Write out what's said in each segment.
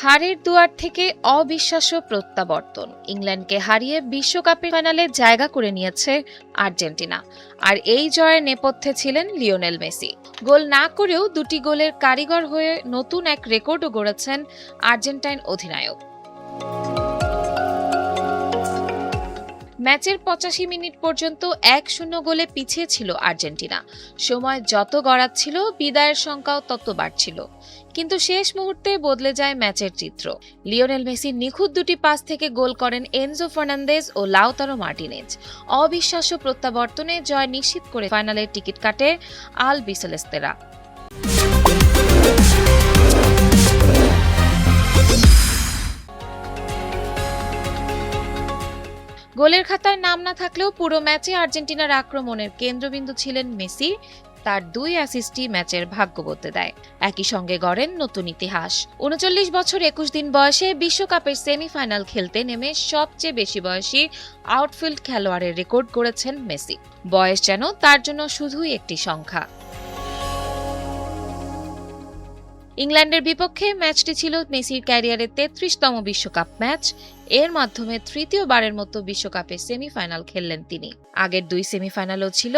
হারের দুয়ার থেকে অবিশ্বাস্য প্রত্যাবর্তন। ইংল্যান্ডকে হারিয়ে বিশ্বকাপের ফাইনালে জায়গা করে নিয়েছে আর্জেন্টিনা। আর এই জয়ের নেপথ্যে ছিলেন লিওনেল মেসি। গোল না করেও দুটি গোলের কারিগর হয়ে নতুন এক রেকর্ডও গড়েছেন আর্জেন্টাইন অধিনায়ক। ম্যাচের ৮৫ মিনিট পর্যন্ত ১-০ গোলে পিছিয়ে ছিল আর্জেন্টিনা। সময় যত গড়াচ্ছিল বিদায়ের সংখ্যাও তত বাড়ছিল। কিন্তু শেষ মুহূর্তে বদলে যায় ম্যাচের চিত্র। লিওনেল মেসির নিখুঁত দুটি পাস থেকে গোল করেন এনজো ফার্নান্দেজ ও লাউতারো মার্টিনেজ। অবিশ্বাস্য প্রত্যাবর্তনে জয় নিশ্চিত করে ফাইনালের টিকিট কাটে আল বিসেলেস্তেরা। গোলের খাতায় নাম না থাকলেও পুরো ম্যাচে আর্জেন্টিনার আক্রমণের কেন্দ্রবিন্দু ছিলেন মেসি। তার ২ অ্যাসিস্টই ম্যাচের ভাগ্য বদলে দেয়। একই সঙ্গে গড়েন নতুন ইতিহাস। ৩৯ বছর ২১ দিন বয়সে বিশ্বকাপের সেমিফাইনাল খেলতে নেমে সবচেয়ে বেশি বয়সী আউটফিল্ড খেলোয়াড়ের রেকর্ড গড়েছেন মেসি। বয়স যেন তার জন্য শুধুই একটি সংখ্যা। ইংল্যান্ডের বিপক্ষে ম্যাচটি ছিল মেসির ক্যারিয়ারের ৩৩তম বিশ্বকাপ ম্যাচ। এর মাধ্যমে তৃতীয়বারের মতো বিশ্বকাপের সেমিফাইনাল খেললেন তিনি। আগের ২ সেমিফাইনালও ছিল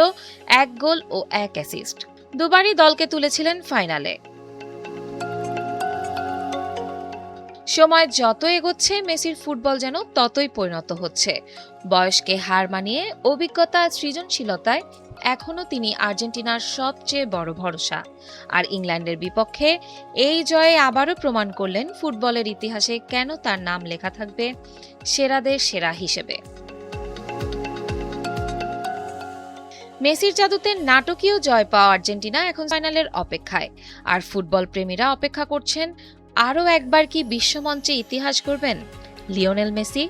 ১ গোল ও ১ অ্যাসিস্ট। দুবারই দলকে তুলেছিলেন ফাইনালে। সময় যত এগোচ্ছে মেসির ফুটবল যেন ততই পরিণত হচ্ছে। বয়সকে হার মানিয়ে অভিজ্ঞতা, সৃজনশীলতায় এখনও তিনি আর্জেন্টিনার সবচেয়ে বড় ভরসা। আর ইংল্যান্ডের বিপক্ষে এই জয়ে আবারও প্রমাণ করলেন ফুটবলের ইতিহাসে কেন তার নাম লেখা থাকবে সেরাদের সেরা হিসেবে। মেসির জাদুতে নাটকীয় জয় পাওয়া আর্জেন্টিনা এখন ফাইনালের অপেক্ষায়। আর ফুটবল প্রেমীরা অপেক্ষা করছেন আরও একবার কি বিশ্বমঞ্চে ইতিহাস গড়বেন লিওনেল মেসি।